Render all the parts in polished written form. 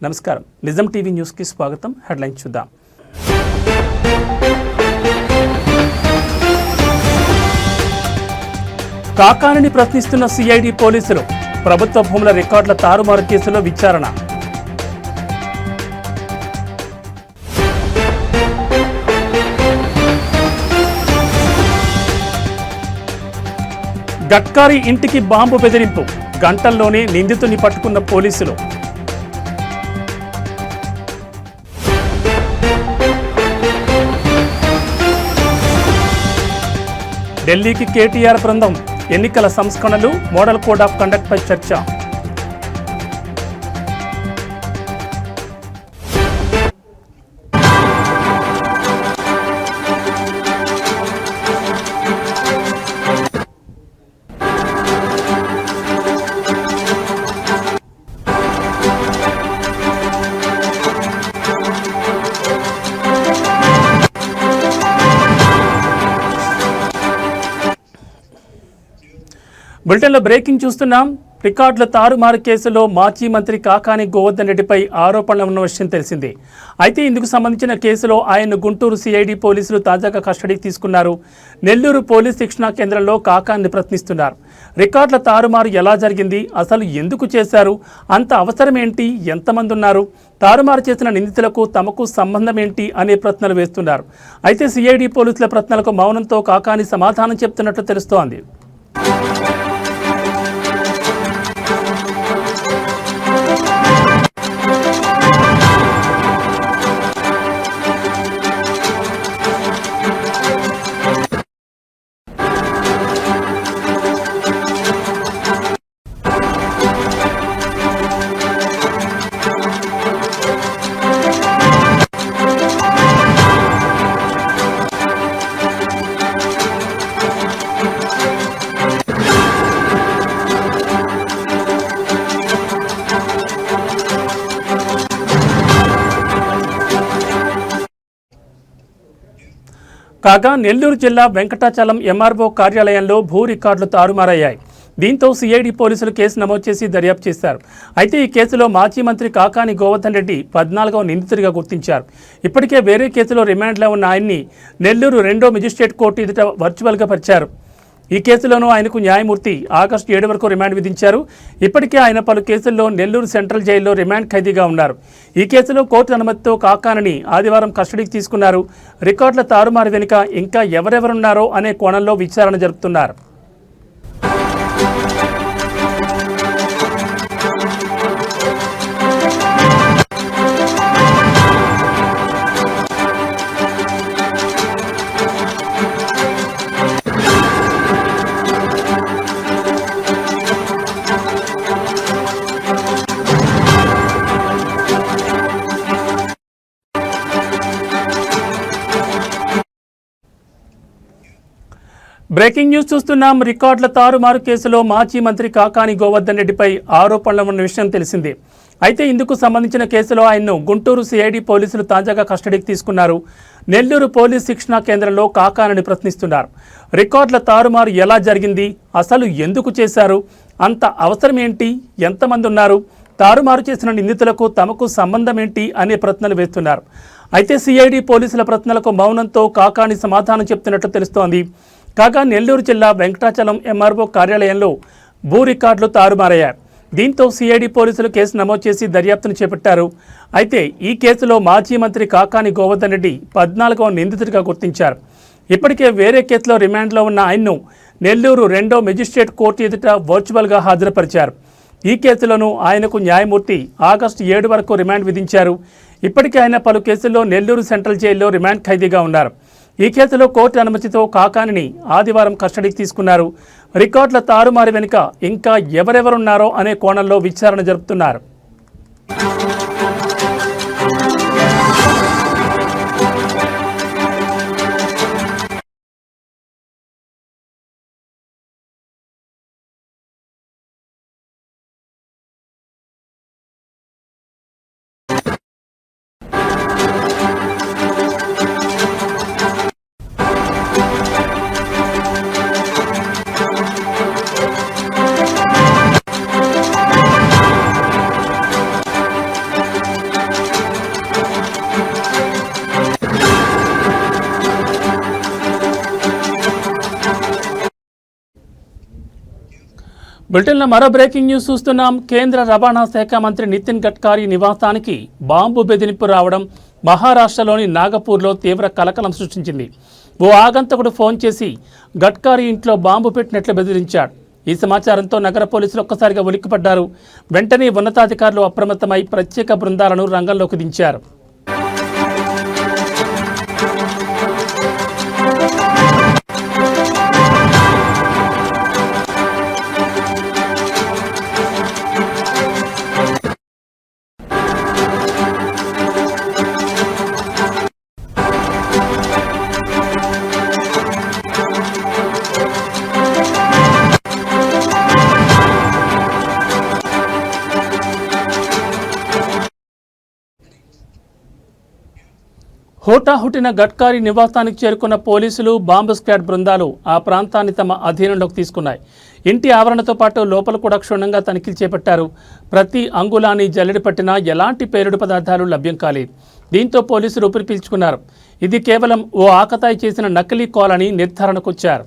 నమస్కారం. నిజం టీవీ న్యూస్కి స్వాగతం. హెడ్లైన్ చూద్దాం. కాకానిని ప్రశ్నిస్తున్న సిఐడి పోలీసులు. ప్రభుత్వ భూముల రికార్డుల తారుమారు కేసులో విచారణ. గడ్కారీ ఇంటికి బాంబు బెదిరింపు. గంటల్లోనే నిందితుని పట్టుకున్న పోలీసులు. ఢిల్లీకి కేటీఆర్ బృందం. ఎన్నికల సంస్కరణలు, మోడల్ కోడ్ ఆఫ్ కండక్ట్ పై చర్చ. బులెటిన్లో బ్రేకింగ్ చూస్తున్నాం. రికార్డుల తారుమారు కేసులో మాజీ మంత్రి కాకాని గోవర్ధన్ రెడ్డిపై ఆరోపణలు ఉన్న విషయం తెలిసిందే. అయితే ఇందుకు సంబంధించిన కేసులో ఆయన్ను గుంటూరు సిఐడి పోలీసులు తాజాగా కస్టడీకి తీసుకున్నారు. నెల్లూరు పోలీస్ శిక్షణా కేంద్రంలో కాకాని ప్రశ్నిస్తున్నారు. రికార్డుల తారుమారు ఎలా జరిగింది, అసలు ఎందుకు చేశారు, అంత అవసరం ఏంటి, ఎంతమంది ఉన్నారు, తారుమారు చేసిన నిందితులకు తమకు సంబంధం ఏంటి అనే ప్రశ్నలు వేస్తున్నారు. అయితే సిఐడి పోలీసుల ప్రశ్నలకు మౌనంతో కాకాని సమాధానం చెప్తున్నట్లు తెలుస్తోంది. కాగా నెల్లూరు జిల్లా వెంకటాచలం ఎంఆర్ఓ కార్యాలయంలో భూ రికార్డులు తారుమారయ్యాయి. దీంతో సిఐడి పోలీసులు కేసు నమోదు చేసి దర్యాప్తు చేశారు. అయితే ఈ కేసులో మాజీ మంత్రి కాకాని గోవర్ధన్ రెడ్డి 14వ నిందితుడిగా గుర్తించారు. ఇప్పటికే వేరే కేసులో రిమాండ్లో ఉన్న ఆయన్ని నెల్లూరు 2వ మెజిస్ట్రేట్ కోర్టు ఎదుట వర్చువల్గా పరిచారు. ఈ కేసులోనూ ఆయనకు న్యాయమూర్తి ఆగస్టు 7 వరకు రిమాండ్ విధించారు. ఇప్పటికే ఆయన పలు కేసుల్లో నెల్లూరు సెంట్రల్ జైల్లో రిమాండ్ ఖైదీగా ఉన్నారు. ఈ కేసులో కోర్టు అనుమతితో కాకానిని ఆదివారం కస్టడీకి తీసుకున్నారు. రికార్డుల తారుమారు వెనుక ఇంకా ఎవరెవరున్నారో అనే కోణంలో విచారణ జరుపుతున్నారు. బ్రేకింగ్ న్యూస్ చూస్తున్నాం. రికార్డుల తారుమారు కేసులో మాజీ మంత్రి కాకాని గోవర్ధన్ రెడ్డిపై ఆరోపణలు ఉన్న విషయం తెలిసిందే. అయితే ఇందుకు సంబంధించిన కేసులో ఆయన్ను గుంటూరు సిఐడి పోలీసులు తాజాగా కస్టడీకి తీసుకున్నారు. నెల్లూరు పోలీస్ శిక్షణా కేంద్రంలో కాకానిని ప్రశ్నిస్తున్నారు. రికార్డుల తారుమారు ఎలా జరిగింది, అసలు ఎందుకు చేశారు, అంత అవసరం ఏంటి, ఎంతమంది ఉన్నారు, తారుమారు చేసిన నిందితులకు తమకు సంబంధం ఏంటి అనే ప్రశ్నలు వేస్తున్నారు. అయితే సిఐడి పోలీసుల ప్రశ్నలకు మౌనంతో కాకాని సమాధానం చెప్తున్నట్లు తెలుస్తోంది. కాగా నెల్లూరు జిల్లా వెంకటాచలం ఎంఆర్ఓ కార్యాలయంలో భూ రికార్డులు తారుమారయ్యాయి. దీంతో సిఐడి పోలీసులు కేసు నమోదు చేసి దర్యాప్తును చేపట్టారు. అయితే ఈ కేసులో మాజీ మంత్రి కాకాని గోవర్ధన్ రెడ్డి 14వ నిందితుడిగా గుర్తించారు. ఇప్పటికే వేరే కేసులో రిమాండ్లో ఉన్న ఆయన్ను నెల్లూరు 2వ మెజిస్ట్రేట్ కోర్టు ఎదుట వర్చువల్గా హాజరుపరిచారు. ఈ కేసులోనూ ఆయనకు న్యాయమూర్తి ఆగస్టు 7 వరకు రిమాండ్ విధించారు. ఇప్పటికే ఆయన పలు కేసుల్లో నెల్లూరు సెంట్రల్ జైల్లో రిమాండ్ ఖైదీగా ఉన్నారు. ఈ కేసులో కోర్టు అనుమతితో కాకానిని ఆదివారం కస్టడీకి తీసుకున్నారు. రికార్డుల తారుమారు వెనుక ఇంకా ఎవరెవరున్నారో అనే కోణంలో విచారణ జరుపుతున్నారు. బులెటిన్లో మరో బ్రేకింగ్ న్యూస్ చూస్తున్నాం. కేంద్ర రవాణా శాఖ మంత్రి నితిన్ గడ్కరీ నివాసానికి బాంబు బెదిరింపు రావడం మహారాష్ట్రలోని నాగపూర్లో తీవ్ర కలకలం సృష్టించింది. ఓ ఆగంతకుడు ఫోన్ చేసి గడ్కరీ ఇంట్లో బాంబు పెట్టినట్లు బెదిరించాడు. ఈ సమాచారంతో నగర పోలీసులు ఒక్కసారిగా ఉలిక్కిపడ్డారు. వెంటనే ఉన్నతాధికారులు అప్రమత్తమై ప్రత్యేక బృందాలను రంగంలోకి దించారు. హోటాహుటిన గడ్కరీ నివాసానికి చేరుకున్న పోలీసులు, బాంబు స్క్వాడ్ బృందాలు ఆ ప్రాంతాన్ని తమ అధీనంలోకి తీసుకున్నాయి. ఇంటి ఆవరణతో పాటు లోపల కూడా క్షుణ్ణంగా తనిఖీలు చేపట్టారు. ప్రతి అంగుళాన్ని జల్లెడ పట్టినా ఎలాంటి పేలుడు పదార్థాలు లభ్యం కాలేదు. దీంతో పోలీసులు ఊపిరి పీల్చుకున్నారు. ఇది కేవలం ఓ ఆకతాయి చేసిన నకిలీ కాల్ అని నిర్ధారణకొచ్చారు.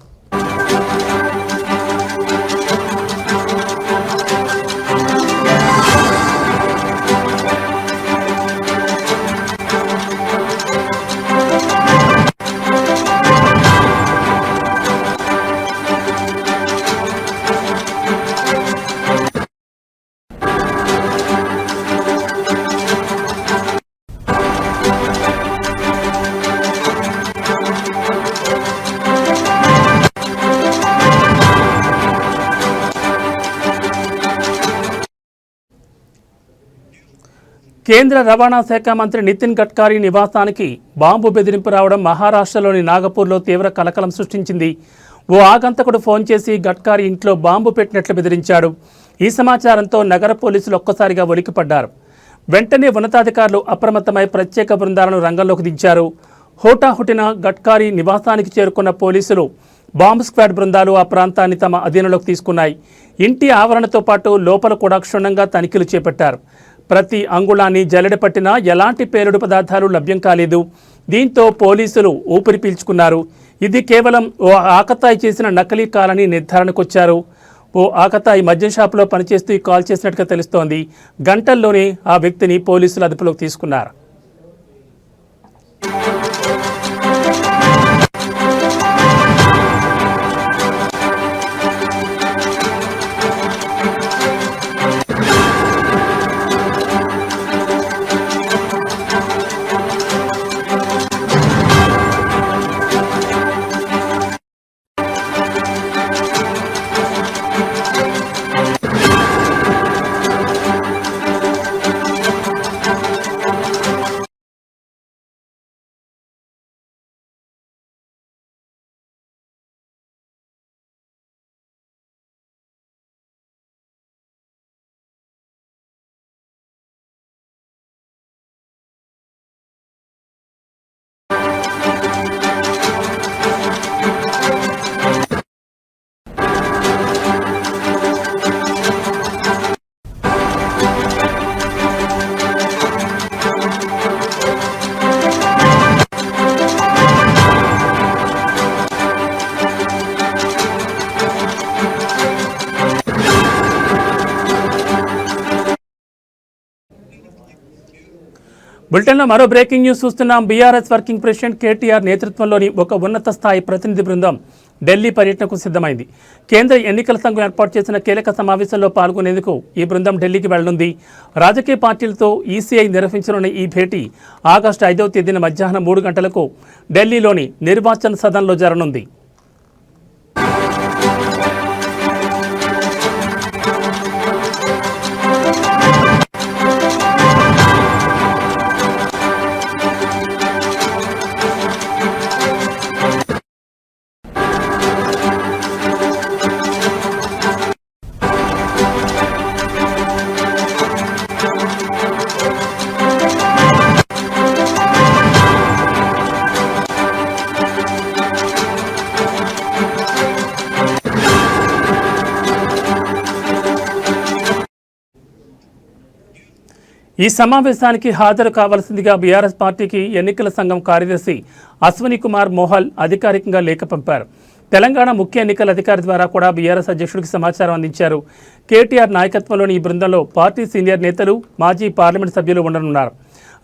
కేంద్ర రవాణా శాఖ మంత్రి నితిన్ గడ్కరీ నివాసానికి బాంబు బెదిరింపు రావడం మహారాష్ట్రలోని నాగపూర్లో తీవ్ర కలకలం సృష్టించింది. ఓ ఆగంతకుడు ఫోన్ చేసి గడ్కరీ ఇంట్లో బాంబు పెట్టినట్లు బెదిరించాడు. ఈ సమాచారంతో నగర పోలీసులు ఒక్కసారిగా ఉలిక్కిపడ్డారు. వెంటనే ఉన్నతాధికారులు అప్రమత్తమై ప్రత్యేక బృందాలను రంగంలోకి దించారు. హోటాహుటిన గడ్కరీ నివాసానికి చేరుకున్న పోలీసులు, బాంబు స్క్వాడ్ బృందాలు ఆ ప్రాంతాన్ని తమ అధీనంలోకి తీసుకున్నాయి. ఇంటి ఆవరణతో పాటు లోపల కూడా క్షుణ్ణంగా తనిఖీలు చేపట్టారు. ప్రతి అంగుళాన్ని జల్లెడ పట్టినా ఎలాంటి పేలుడు పదార్థాలు లభ్యం కాలేదు. దీంతో పోలీసులు ఊపిరి పీల్చుకున్నారు. ఇది కేవలం ఓ ఆకతాయి చేసిన నకిలీ కాల్ అని నిర్ధారణకొచ్చారు. ఓ ఆకతాయి మద్యం షాపులో పనిచేస్తూ ఈ కాల్ చేసినట్టుగా తెలుస్తోంది. గంటల్లోనే ఆ వ్యక్తిని పోలీసులు అదుపులోకి తీసుకున్నారు. బులెటిన్లో మరో బ్రేకింగ్ న్యూస్ చూస్తున్నాం. బీఆర్ఎస్ వర్కింగ్ ప్రెసిడెంట్ కేటీఆర్ నేతృత్వంలోని ఒక ఉన్నత స్థాయి ప్రతినిధి బృందం ఢిల్లీ పర్యటనకు సిద్ధమైంది. కేంద్ర ఎన్నికల సంఘం ఏర్పాటు చేసిన కీలక సమావేశంలో పాల్గొనేందుకు ఈ బృందం ఢిల్లీకి వెళ్లనుంది. రాజకీయ పార్టీలతో ఈసీఐ నిర్వహించనున్న ఈ భేటీ ఆగస్టు 5వ తేదీన మధ్యాహ్నం 3 గంటలకు ఢిల్లీలోని నిర్వాచన్ సదన్లో జరగనుంది. ఈ సమావేశానికి హాజరు కావాల్సిందిగా బీఆర్ఎస్ పార్టీకి ఎన్నికల సంఘం కార్యదర్శి అశ్విని కుమార్ మోహల్ అధికారికంగా లేఖ పంపారు. తెలంగాణ ముఖ్య ఎన్నికల అధికారి ద్వారా కూడా బీఆర్ఎస్ అధ్యక్షుడికి సమాచారం అందించారు. కేటీఆర్ నాయకత్వంలోని ఈ బృందంలో పార్టీ సీనియర్ నేతలు, మాజీ పార్లమెంట్ సభ్యులు ఉండనున్నారు.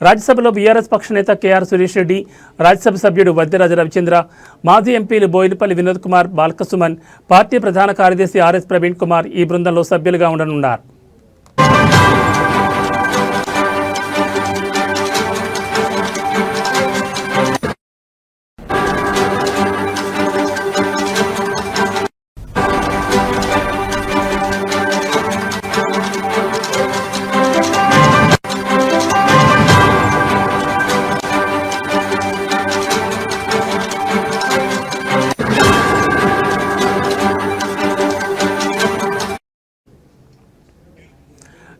రాజ్యసభలో బీఆర్ఎస్ పక్ష నేత కేఆర్ సురేష్ రెడ్డి, రాజ్యసభ సభ్యుడు వద్దెరాజ రవిచంద్ర, మాజీ ఎంపీలు బోయినపల్లి వినోద్ కుమార్, బాల్కసుమన్, పార్టీ ప్రధాన కార్యదర్శి ఆర్ఎస్ ప్రవీణ్ కుమార్ ఈ బృందంలో సభ్యులుగా ఉండనున్నారు.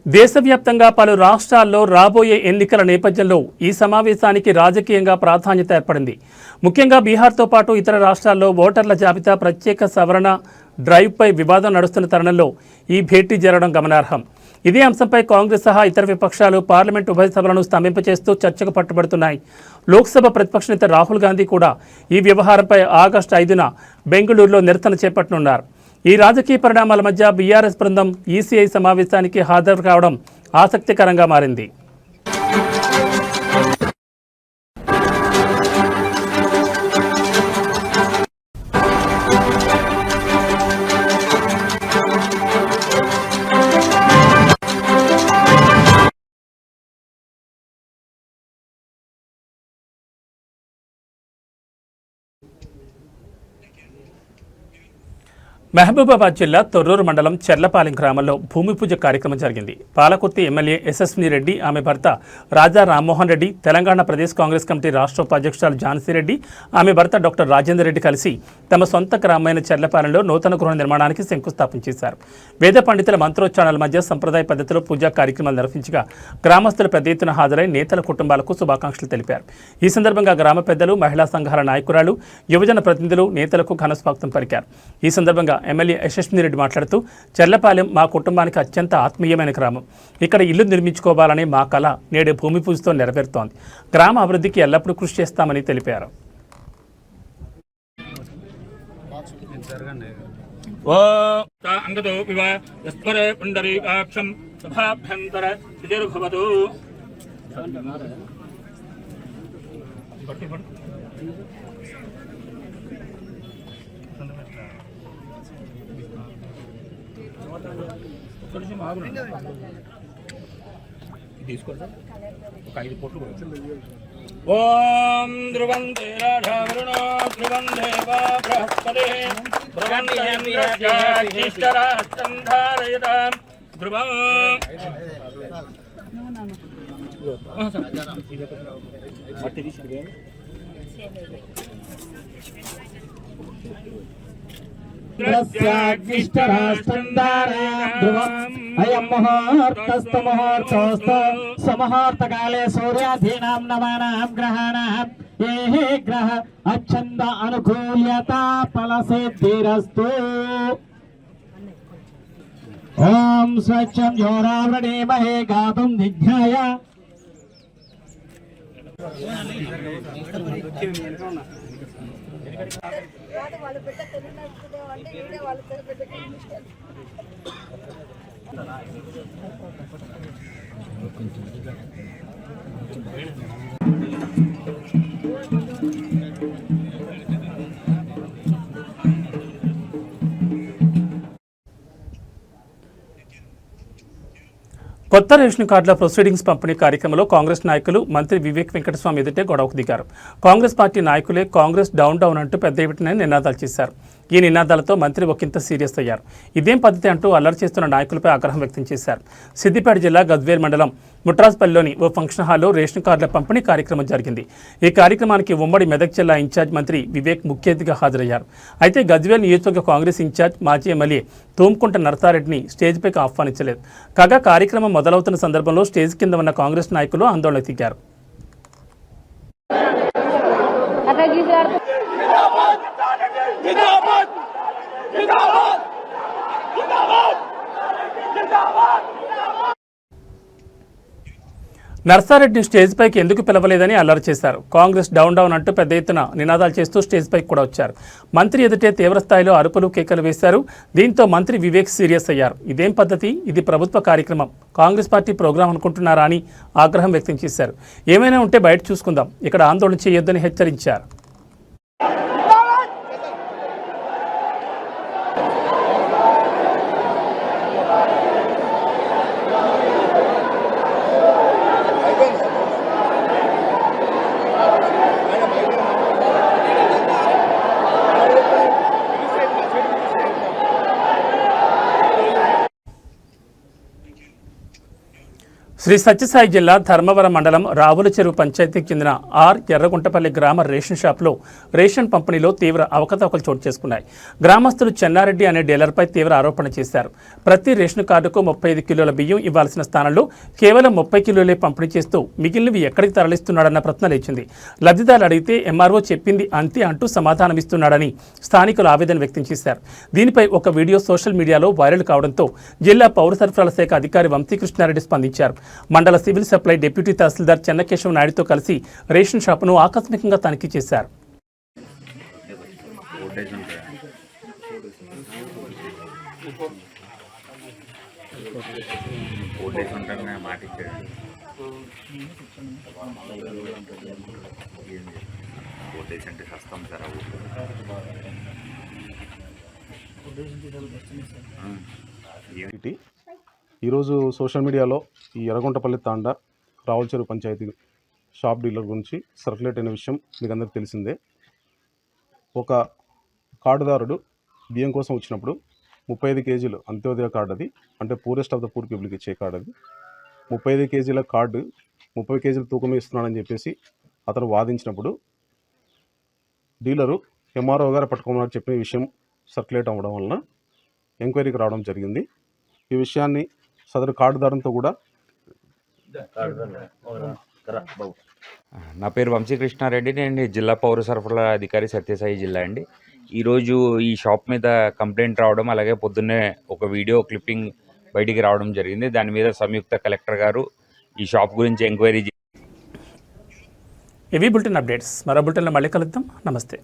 దేశవ్యాప్తంగా పలు రాష్ట్రాల్లో రాబోయే ఎన్నికల నేపథ్యంలో ఈ సమావేశానికి రాజకీయంగా ప్రాధాన్యత ఏర్పడింది. ముఖ్యంగా బీహార్తో పాటు ఇతర రాష్ట్రాల్లో ఓటర్ల జాబితా ప్రత్యేక సవరణ డ్రైవ్పై వివాదం నడుస్తున్న తరుణంలో ఈ భేటీ జరగడం గమనార్హం. ఇదే అంశంపై కాంగ్రెస్ సహా ఇతర విపక్షాలు పార్లమెంట్ ఉభయ సభలను స్తంభింపచేస్తూ చర్చకు పట్టుబడుతున్నాయి. లోక్సభ ప్రతిపక్ష నేత రాహుల్ గాంధీ కూడా ఈ వ్యవహారంపై ఆగస్టు 5న బెంగళూరులో నిరసన చేపట్టనున్నారు. ఈ రాజకీయ పరిణామాల మధ్య బీఆర్ఎస్ బృందం ఈసీఐ సమావేశానికి హాజరు కావడం ఆసక్తికరంగా మారింది. మహబూబాబాద్ జిల్లా తొర్రూరు మండలం చెర్లపాలెం గ్రామంలో భూమి పూజ కార్యక్రమం జరిగింది. పాలకుర్తి ఎమ్మెల్యే యశస్విని రెడ్డి, ఆమె భర్త రాజా రామ్మోహన్ రెడ్డి, తెలంగాణ ప్రదేశ్ కాంగ్రెస్ కమిటీ రాష్ట్ర ఉపాధ్యక్షురాలు ఝాన్సీ రెడ్డి, ఆమె భర్త డాక్టర్ రాజేందర్ రెడ్డి కలిసి తమ సొంత గ్రామమైన చెర్లపాలెంలో నూతన గృహ నిర్మాణానికి శంకుస్థాపన చేశారు. వేద పండితుల మంత్రోచ్చారణల మధ్య సంప్రదాయ పద్ధతిలో పూజా కార్యక్రమాలు నిర్వహించగా గ్రామస్తులు పెద్ద ఎత్తున హాజరై నేతల కుటుంబాలకు శుభాకాంక్షలు తెలిపారు. ఈ సందర్భంగా గ్రామ పెద్దలు, మహిళా సంఘాల నాయకురాలు, యువజన ప్రతినిధులు నేతలకు ఘనస్వాగతం పలికారు. ఈ సందర్భంగా ఎమ్మెల్యే యశస్విని రెడ్డి మాట్లాడుతూ, చెర్లపాలెం మా కుటుంబానికి అత్యంత ఆత్మీయమైన గ్రామం. ఇక్కడ ఇల్లు నిర్మించుకోవాలనే మా కళ నేడు భూమి పూజతో నెరవేరుతోంది. గ్రామ అభివృద్ధికి ఎల్లప్పుడూ కృషి చేస్తామని తెలిపారు. ఓం ధ్రువంతే రాధావరుణో ధ్రువంతే వా బృహస్పతి ధ్రువంతేంద్రశ్రేష్ఠరాష్ట్రం ధారయతాం ధ్రువం. అయం ముహూర్తస్తు ముహూర్తోస్తు సుముహూర్తకాలే సూర్యాధీనాం నవానాం గ్రహాణాం ఏ గ్రహ అచ్చంద అనుకూల్యత ఫలసిద్ధిరస్తు. ఓం స్వచ్ఛం యోరావృణీమహే గాతుం విజ్ఞాయ. వాళ్ళు పెట్ట తెలుగు అంటే వీడే వాళ్ళు పెట్ట కొత్త రేషన్ కార్డుల ప్రొసీడింగ్స్ పంపిణీ కార్యక్రమంలో కాంగ్రెస్ నాయకులు మంత్రి వివేక్ వెంకటస్వామి ఎదుటే గొడవకు దిగారు. కాంగ్రెస్ పార్టీ నాయకులే కాంగ్రెస్ డౌన్ డౌన్ అంటూ పెద్ద ఎత్తున నినాదాలు చేశారు. ఈ నినాదాలతో మంత్రి ఒకంత సీరియస్ అయ్యారు. ఇదేం పద్ధతి అంటూ అల్లరి చేస్తున్న నాయకులపై ఆగ్రహం వ్యక్తం చేశారు. సిద్దిపేట జిల్లా గద్వేల్ మండలం ముట్రాజ్పల్లిలోని ఓ ఫంక్షన్ హాల్లో రేషన్ కార్డుల పంపిణీ కార్యక్రమం జరిగింది. ఈ కార్యక్రమానికి ఉమ్మడి మెదక్ జిల్లా ఇన్ఛార్జ్ మంత్రి వివేక్ ముఖ్య అతిథిగా హాజరయ్యారు. అయితే గద్వేల్ నియోజకవర్గ కాంగ్రెస్ ఇన్ఛార్జ్ మాజీ ఎమ్మెల్యే తూమ్కుంట నరసారెడ్డిని స్టేజ్పైకి ఆహ్వానించలేదు. కాగా కార్యక్రమం మొదలవుతున్న సందర్భంలో స్టేజ్ కింద ఉన్న కాంగ్రెస్ నాయకులు ఆందోళన దిగారు. నర్సారెడ్డిని స్టేజ్ పైకి ఎందుకు పిలవలేదని అల్లరి చేశారు. కాంగ్రెస్ డౌన్ డౌన్ అంటూ పెద్ద ఎత్తున నినాదాలు చేస్తూ స్టేజ్ పైకి కూడా వచ్చారు. మంత్రి ఎదుటే తీవ్రస్థాయిలో అరుపులు కేకలు వేశారు. దీంతో మంత్రి వివేక్ సీరియస్ అయ్యారు. ఇదేం పద్ధతి, ఇది ప్రభుత్వ కార్యక్రమం, కాంగ్రెస్ పార్టీ ప్రోగ్రాం అనుకుంటున్నారా అని ఆగ్రహం వ్యక్తం చేశారు. ఏమైనా ఉంటే బయట చూసుకుందాం, ఇక్కడ ఆందోళన చేయొద్దని హెచ్చరించారు. శ్రీ సత్యసాయి జిల్లా ధర్మవరం మండలం రావుల చెరువు పంచాయతీకి చెందిన ఎర్రగుంటపల్లి గ్రామ రేషన్ షాప్లో రేషన్ పంపిణీలో తీవ్ర అవకతవకలు చోటు చేసుకున్నాయి. గ్రామస్తులు చెన్నారెడ్డి అనే డీలర్పై తీవ్ర ఆరోపణ చేశారు. ప్రతి రేషన్ కార్డుకు 35 కిలోల బియ్యం ఇవ్వాల్సిన స్థానంలో కేవలం 30 కిలోలే పంపిణీ చేస్తూ మిగిలినవి ఎక్కడికి తరలిస్తున్నాడన్న ప్రశ్న లేచింది. లబ్ధిదారులు అడిగితే ఎంఆర్ఓ చెప్పింది అంతే అంటూ సమాధానమిస్తున్నాడని స్థానికులు ఆవేదన వ్యక్తం చేశారు. దీనిపై ఒక వీడియో సోషల్ మీడియాలో వైరల్ కావడంతో జిల్లా పౌర సరఫరాల శాఖ అధికారి వంశీకృష్ణారెడ్డి స్పందించారు. మండల సివిల్ సప్లై డిప్యూటీ తహసీల్దార్ చెన్నకేశవ నాయుడుతో కలిసి రేషన్ షాపును ఆకస్మికంగా తనిఖీ చేశారు. ఈరోజు సోషల్ మీడియాలో ఈ ఎర్రగుంటపల్లి తాండా రావుల చెరువు పంచాయతీ షాప్ డీలర్ గురించి సర్క్యులేట్ అయిన విషయం మీకు అందరికీ తెలిసిందే. ఒక కార్డుదారుడు బియ్యం కోసం వచ్చినప్పుడు 35 కేజీలు అంత్యోదయ కార్డు, అది అంటే పూరెస్ట్ ఆఫ్ ద పూర్ పీపుల్కి ఇచ్చే కార్డు, అది 35 కేజీల కార్డు 30 కేజీలు తూకం ఇస్తున్నాడని చెప్పేసి అతను వాదించినప్పుడు డీలరు ఎంఆర్ఓ గారు పట్టుకోమని చెప్పిన విషయం సర్క్యులేట్ అవ్వడం వలన ఎంక్వైరీకి రావడం జరిగింది. ఈ విషయాన్ని సదరు కార్డుదారులతో కూడా నా పేరు వంశీకృష్ణారెడ్డి, నేను జిల్లా పౌర సరఫరాల అధికారి సత్యసాయి జిల్లా అండి. ఈరోజు ఈ షాప్ మీద కంప్లైంట్ రావడం, అలాగే పొద్దున్నే ఒక వీడియో క్లిప్పింగ్ బయటికి రావడం జరిగింది. దాని మీద సంయుక్త కలెక్టర్ గారు ఈ షాప్ గురించి ఎంక్వైరీ ఇవి బులెటిన్ అప్డేట్స్. మరో బులెటిన్లో మళ్ళీ కలుద్దాం. నమస్తే.